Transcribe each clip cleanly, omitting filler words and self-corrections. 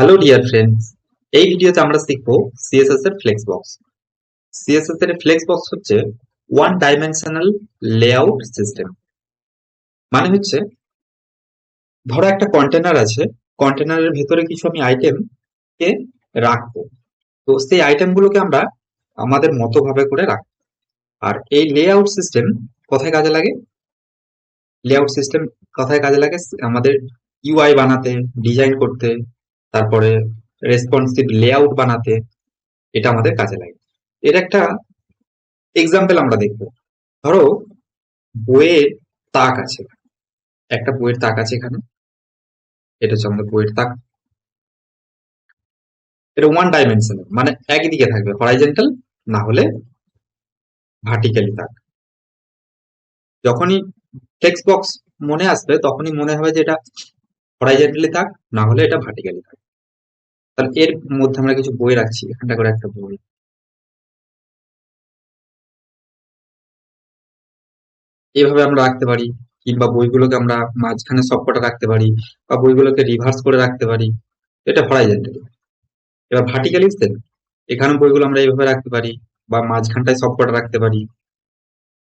Hello dear friends, এই ভিডিওতে আমরা শিখব সিএসএস এর ফ্লেক্স বক্স। সিএসএস এর ফ্লেক্স বক্স হচ্ছে ওয়ান ডাইমেনশনাল লেআউট সিস্টেম। মানে হচ্ছে, ধরো একটা কন্টেনার আছে, কন্টেনারের ভেতরে কিছু আমি আইটেম কে রাখবো। তো সেই আইটেম গুলোকে আমরা আমাদের মতো ভাবে করে রাখবো। আর এই লেআউট সিস্টেম কোথায় কাজে লাগে? লেআউট সিস্টেম কোথায় কাজে লাগে? আমাদের ইউআই বানাতে, ডিজাইন করতে, তারপরে রেসপন্সিভ লেআউট বানাতে এটা আমাদের কাজে লাগে। এর একটা এক্সাম্পল আমরা দেখবো। ধরো বইয়ের তাক আছে, একটা বইয়ের তাক আছে এখানে। এটা হচ্ছে আমাদের বইয়ের তাক। এটা ওয়ান ডাইমেনশনাল, মানে একদিকে থাকবে, হরাইজন্টাল না হলে ভার্টিক্যালি তাক। যখনই টেক্সট বক্স মনে আসবে তখনই মনে হবে যে এটা হরাইজন্টালি তাক, না হলে এটা ভার্টিক্যালি তাক। তাহলে এর মধ্যে আমরা কিছু বই রাখছি, এখানটা করে একটা বই। এভাবে আমরা রাখতে পারি, কিংবা বইগুলোকে আমরা মাঝখানে সবকটা রাখতে পারি, বা বইগুলোকে রিভার্স করে রাখতে পারি। এটা হরাইজন্টালি। এবার ভার্টিক্যালি সেম, এখানে বইগুলো আমরা এইভাবে রাখতে পারি, বা মাঝখানটায় সবকটা রাখতে পারি,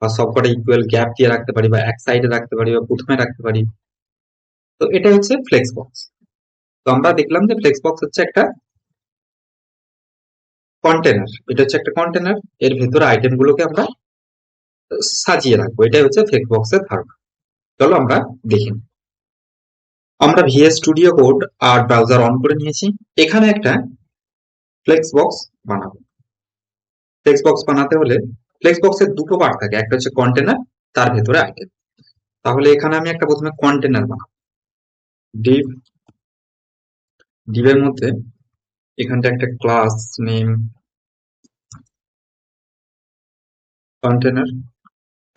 বা সবকটা ইকুয়াল গ্যাপ দিয়ে রাখতে পারি, বা এক সাইডে রাখতে পারি, বা প্রথমে রাখতে পারি। তো এটা হচ্ছে ফ্লেক্স বক্স। তো আমরা দেখলাম যে ফ্লেক্স বক্স হচ্ছে একটা কন্টেনার। এটা হচ্ছে একটা কন্টেনার, এর ভেতরে আইটেম গুলোকে আমরা সাজিয়ে রাখবো। এটাই হচ্ছে ফ্লেক্স বক্সের ধারণা। চলো আমরা দেখি। আমরা ভিএস স্টুডিও কোড আর ব্রাউজার অন করে নিয়েছি। এখানে একটা ফ্লেক্স বক্স বানাবো। ফ্লেক্স বক্স বানাতে হলে ফ্লেক্স বক্সের দুটো পার্ট থাকে, একটা হচ্ছে কন্টেনার, তার ভেতরে আইটেম। তাহলে এখানে আমি একটা প্রথমে কন্টেনার বানাবো। ডিভ, ডিভের মধ্যে এখানটা একটা ক্লাস নেম কন্টেনার,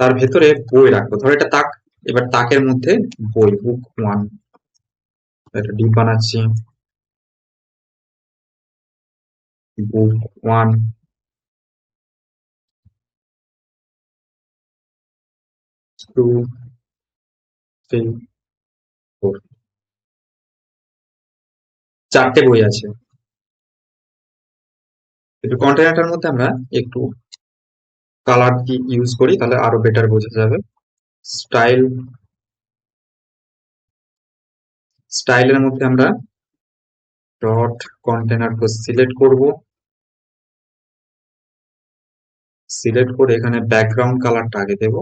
তার ভেতরে বই রাখবো। ধরো এটা তাক, এবার তাকের মধ্যে বই, বুক ওয়ান। একটা ডিভ বানাচ্ছি, book one, two, three, four. চারটে বই আছে। কিন্তু কন্টেনারটার মধ্যে আমরা একটু কালার কি ইউজ করি, তাহলে আরো বেটার বোঝা যাবে। স্টাইল, স্টাইলের মধ্যে আমরা ডট কন্টেনার সিলেক্ট করব। সিলেক্ট করে এখানে ব্যাকগ্রাউন্ড কালারটা আগে দেব।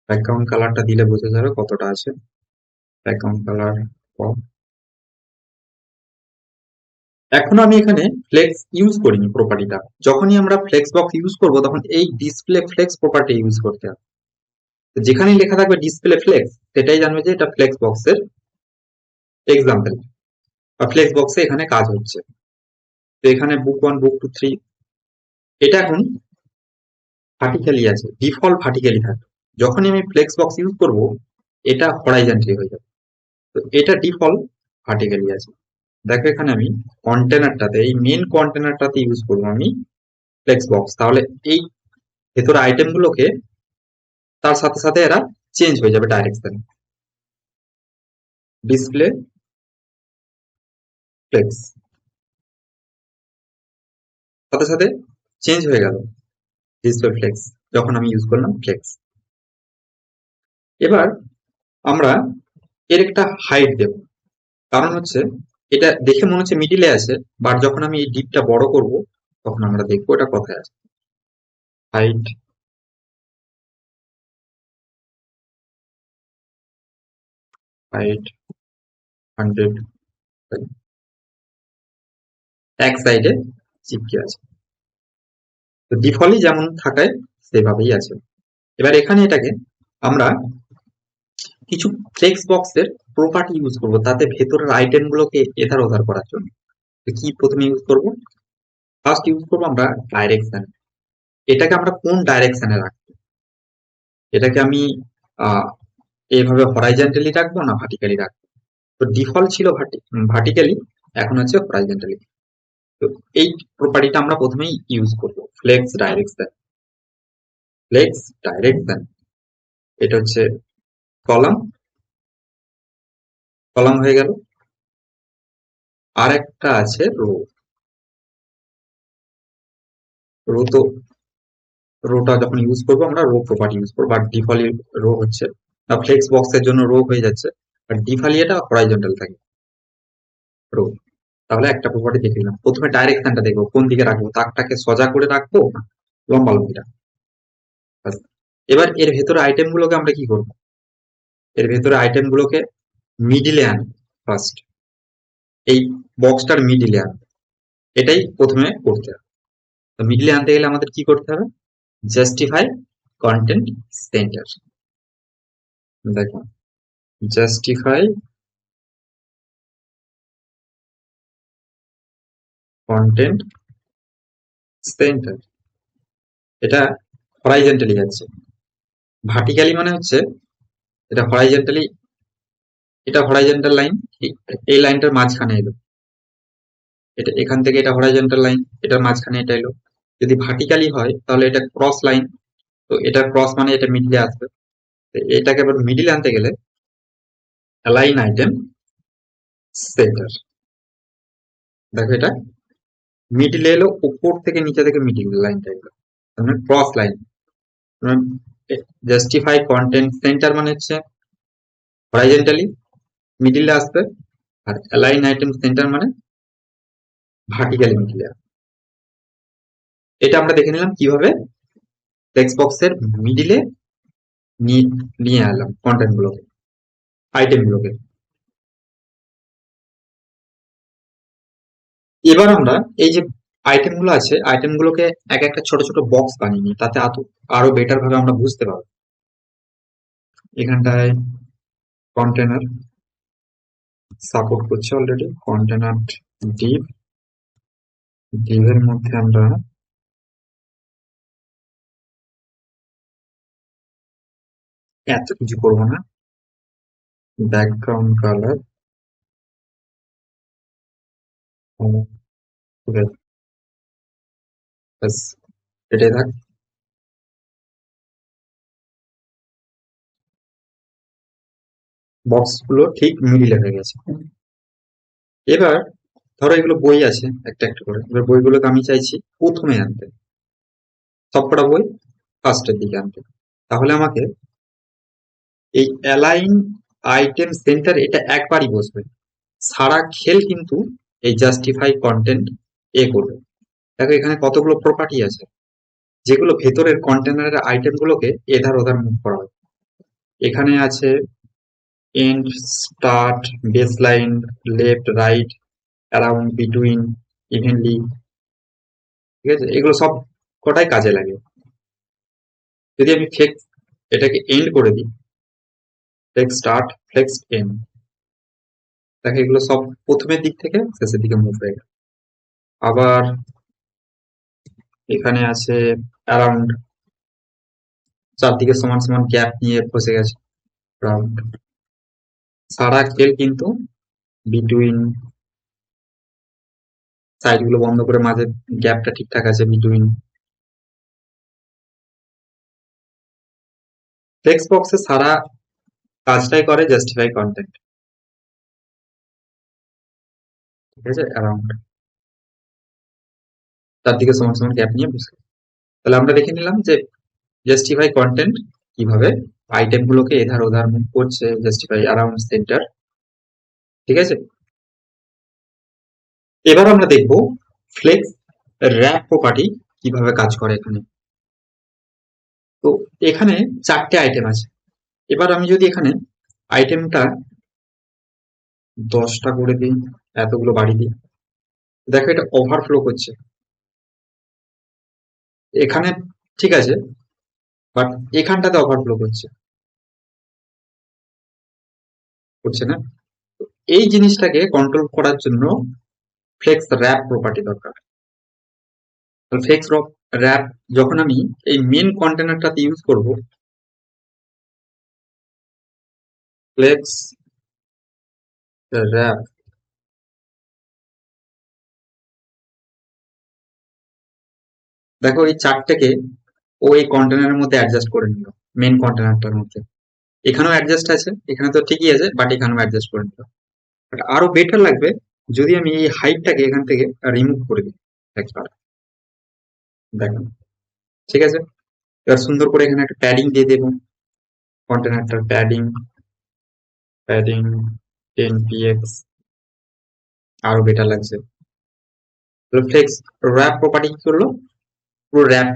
ব্যাকগ্রাউন্ড কালারটা দিলে বোঝা যাবে কতটা আছে। ব্যাকগ্রাউন্ড কালার কম। এখনো আমি এখানে ফ্লেক্স ইউজ করিনি প্রপার্টিটা। যখনই আমরা ফ্লেক্স বক্স ইউজ করব তখন এই ডিসপ্লে ফ্লেক্স প্রপার্টি ইউজ করতে হবে। তো যেখানেই লেখা থাকবে ডিসপ্লে ফ্লেক্স, সেটাই জানবে যে এটা ফ্লেক্স বক্সের এক্সাম্পল, বা ফ্লেক্স বক্সে এখানে কাজ হচ্ছে। তো এখানে book one, book to, three, এটা এখন ভার্টিক্যালি আছে, ডিফল্ট ভার্টিক্যালি থাকে। যখনই আমি ফ্লেক্স বক্স ইউজ করব এটা হরাইজন্টালি হয়ে যাবে। তো এটা ডিফল্ট ভার্টিক্যালি আছে। দেখো এখানে আমি কন্টেনারটাতে, এই মেন কন্টেনারটাতে ইউজ করবো আমি ফ্লেক্স বক্স। তাহলে এই ভেতরে আইটেম গুলোকে তার সাথে সাথে এরা চেঞ্জ হয়ে যাবে ডাইরেকশন। ডিসপ্লে ফ্লেক্স, সাথে সাথে চেঞ্জ হয়ে গেল ডিসপ্লে ফ্লেক্স, যখন আমি ইউজ করলাম ফ্লেক্স। এবার আমরা এর একটা হাইট দেব। কারণ হচ্ছে এটা দেখে মনে হচ্ছে মিডিলে আছে, বাট যখন আমি এই ডিপটা বড় করব তখন আমরা দেখবো এটা কোথায় আছে। হাইট, হাইট 100, এক সাইডে চিপকে আছে। তো ডিফল্টই যেমন থাকায় সেভাবেই আছে। এবার এখানে এটাকে আমরা কিছু ফ্লেক্স বক্সের প্রপার্টি ইউজ করব, তাতে ভেতরের আইটেম গুলোকে এধার ওধার করার জন্য। তো কি প্রথমে ইউজ করব? ফার্স্ট ইউজ করবো আমরা ডাইরেকশন। এটাকে আমরা কোন ডাইরেকশনে রাখবো? এটাকে আমি আহ এইভাবে হরাইজন্টালি রাখবো না ভার্টিক্যালি রাখবো? তো ডিফল্ট ছিল ভার্টিক্যালি, এখন হচ্ছে হরাইজন্টালি। তো এই প্রপার্টিটা আমরা প্রথমেই ইউজ করব, ফ্লেক্স ডাইরেকশন। ফ্লেক্স ডাইরেকশন, এটা হচ্ছে কলাম, কলাম হয়ে গেল। আর একটা আছে রো। রো তো রোটা যখন ইউজ করবো আমরা রো প্রপার্টি ইউজ করবো, আর ডিফল্ট রো হচ্ছে ফ্লেক্স বক্সের জন্য রো হয়ে যাচ্ছে, আর ডিফল্ট এটা হরাইজন্টাল থাকে রো। তাহলে একটা প্রপার্টি দেখে নিলাম। প্রথমে ডাইরেকশনটা দেখবো, কোন দিকে রাখবো, তাকটাকে সোজা করে রাখবো না লম্বা লম্বিটা। ব্যাস। এবার এর ভেতরে আইটেম গুলোকে আমরা কি করবো, এর ভেতরে আইটেম গুলোকে মিডিলে আনি ফার্স্ট, এই বক্সটার মিডিলে আনি, এটাই প্রথমে করতে হবে। তো মিডিলে আনতে গেলে আমাদের কি করতে হবে, জাস্টিফাই কন্টেন্ট সেন্টার। দেখো, জাস্টিফাই কন্টেন্ট সেন্টার, এটা হরাইজন্টালি যাচ্ছে। ভার্টিক্যালি মানে হচ্ছে এটা হরাইজন্টালি, এটা হরাইজন্টাল লাইন, এই লাইনটার মাঝখানে এলো, এটা এখান থেকে এটা হরাইজন্টাল লাইন, এটার মাঝখানে এটা এলো। যদি ভার্টিক্যালি হয় তাহলে এটা ক্রস লাইন, তো এটা ক্রস মানে এটা মিডিলে আসবে। তো এটাকে আবার মিডিলে আনতে গেলে অ্যালাইন আইটেম সেন্টার। দেখো এটা মিডিলে এলো, উপর থেকে নিচে থেকে মিডিল লাইনটা এলো, মানে cross line. Justify content centre মানে হচ্ছে হরাইজন্টালি মিডিলে আসবে, আর অ্যালাইন আইটেম সেন্টার মানে ভার্টিক্যালি মিডিলে। এটা আমরা দেখে নিলাম কিভাবে টেক্সট বক্সের মিডিলে নিয়ে এলাম কন্টেন্ট গুলোকে, আইটেম গুলোকে। এবার আমরা এই যে আইটেম গুলো আছে, আইটেম গুলোকে এক একটা ছোট ছোট বক্স বানিয়ে নিই, তাতে আরো বেটার ভাবে আমরা বুঝতে পারবো। এখানটায় কন্টেনার সাপোর্ট করছে অলরেডি, কন্টেনার ডিভ, ডিভের মধ্যে আমরা এত কিছু করবো না, ব্যাকগ্রাউন্ড কালার এটাই থাক। বক্স গুলো ঠিক মিডিলে হয়ে গেছে। এবার ধরো এগুলো বই আছে একটা একটা করে, এবার বইগুলোকে আমি চাইছি প্রথমে আনতে, সবকটা বই ফার্স্টের দিকে আনতে। তাহলে আমাকে এই অ্যালাইন আইটেম সেন্টার এটা একবারই বসবে, সারা খেল কিন্তু এই জাস্টিফাই কন্টেন্ট করবে। দেখো এখানে কতগুলো প্রপার্টি আছে, যেগুলো ভেতরের কন্টেনারের আইটেম গুলোকে এধার ওধার মুভ করা হয়। এখানে আছে end, start, baseline, left, right, around, between, evenly. ঠিক আছে, এগুলো সব কটাই কাজে লাগে। যদি আমি ফ্লেক্স এটাকে এন্ড করে দিই, ফ্লেক্স স্টার্ট, ফ্লেক্স এন্ড, দেখো এগুলো সব প্রথমের দিক থেকে শেষের দিকে মুভ হয়ে গেল। আবার এখানে আছে অ্যারাউন্ড, চারদিকে সমান সমান গ্যাপ নিয়ে বসে গেছে রাউন্ড। সারা খেল কিন্তু বিটুইন, সাইড গুলো বন্ধ করে মাঝে গ্যাপটা ঠিকঠাক আছে বিটুইন। টেক্সট বক্সে সারা কাজটাই করে জাস্টিফাই কন্টেন্ট। ঠিক আছে, অ্যারাউন্ড, চারদিকে সমান সমান গ্যাপ নিয়ে বসে। তাহলে আমরা দেখে নিলাম যে জাস্টিফাই কন্টেন্ট কিভাবে আইটেম গুলোকে এধার ওধার মুভ করছে, জাস্টিফাই অ্যারাউন্ড সেন্টার। ঠিক আছে, এবার আমরা দেখব ফ্লেক্স র্যাপ প্রপার্টি কিভাবে কাজ করে এখানে। তো এখানে চারটে আইটেম আছে। এবার আমি যদি এখানে আইটেমটা 10টা করে দিই, এতগুলো বাড়ি দিই, দেখো এটা ওভারফ্লো করছে এখানে। ঠিক আছে, বাট এখানটাতে ওভারফ্লো করছে না। এই জিনিসটাকে কন্ট্রোল করার জন্য ফ্লেক্স র্যাপ প্রপার্টি দরকার। ফ্লেক্স র্যাপ যখন আমি এই মেন কন্টেনারটাতে ইউজ করব, ফ্লেক্স র্যাপ, দেখো এই চারটাকে ও এই কন্টেনারের মধ্যে অ্যাডজাস্ট করে নিল, মেন কন্টেনারটার মধ্যে। এখানেও অ্যাডজাস্ট আছে, এখানে তো ঠিকই আছে, বাট এখানেও অ্যাডজাস্ট করে নিল। বাট আরো বেটার লাগবে যদি আমি এই হাইটটাকে এখান থেকে রিমুভ করে দিই একবার, দেখেন, ঠিক আছে। এবার সুন্দর করে এখানে একটা প্যাডিং দিয়ে দেবো, কন্টেনারটার প্যাডিং, প্যাডিং 10 px, আরো বেটার লাগছে। ফ্লেক্স র্যাপ প্রপার্টি কি করলো, পুরো র্যাপ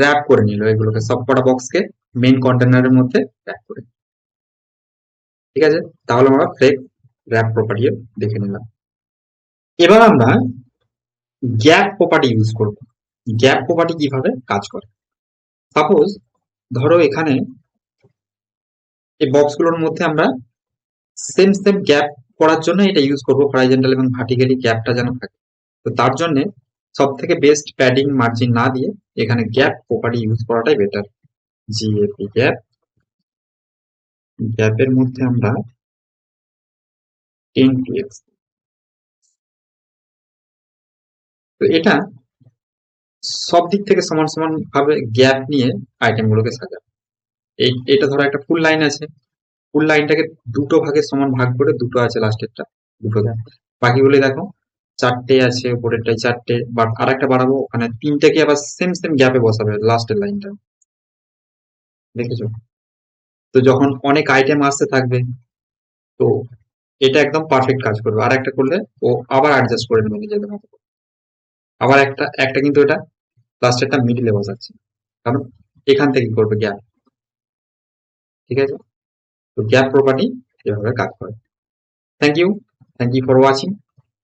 র্যাপ করে নিল এগুলোকে, সবকটা বক্সকে মেইন কন্টেনারের মধ্যে র্যাপ করে। ঠিক আছে, তাহলে আমরা ফ্লেক্স র্যাপ প্রপার্টি দেখে নিলাম। এবার আমরা গ্যাপ প্রপার্টি ইউজ করব। গ্যাপ প্রপার্টি কিভাবে কাজ করে, সাপোজ ধরো এখানে এই বক্সগুলোর মধ্যে আমরা সেম সেম গ্যাপ করার জন্য এটা ইউজ করব, হরাইজন্টাল এবং ভার্টিক্যালি গ্যাপটা যেন থাকে। তো তার জন্য সব থেকে বেস্ট প্যাডিং মার্জিন না দিয়ে এখানে গ্যাপ প্রপার্টি ইউজ করাটাই বেটার। জিএপি গ্যাপ, গ্যাপের মধ্যে আমরা 10 px, তো এটা সব দিক থেকে সমান সমান ভাবে গ্যাপ নিয়ে আইটেম গুলোকে সাজাবে। এটা ধরো একটা ফুল লাইন আছে, ফুল লাইনটাকে দুটো ভাগে সমান ভাগ করে, দুটো আছে লাস্টেরটা, দুটো গ্যাপ। বাকিগুলো দেখো চারটে আছে, উপরেরটাই চারটে, বাট আর একটা বাড়াবো, ওখানে তিনটাকে আবার সেম সেম গ্যাপে বসাবে লাস্টের লাইনটা, দেখেছো? তো যখন অনেক আইটেম আসতে থাকবে, তো এটা একদম পারফেক্ট কাজ করবে। আর একটা করলে ও আবার অ্যাডজাস্ট করে নেবে নিজেদের মতো করে। আবার একটা একটা কিন্তু এটা লাস্টেরটা মিডিলে বসাচ্ছে, কারণ এখান থেকে করবে গ্যাপ। ঠিক আছে, তো গ্যাপ প্রপার্টি এভাবে কাজ করে। Thank you, thank you for watching.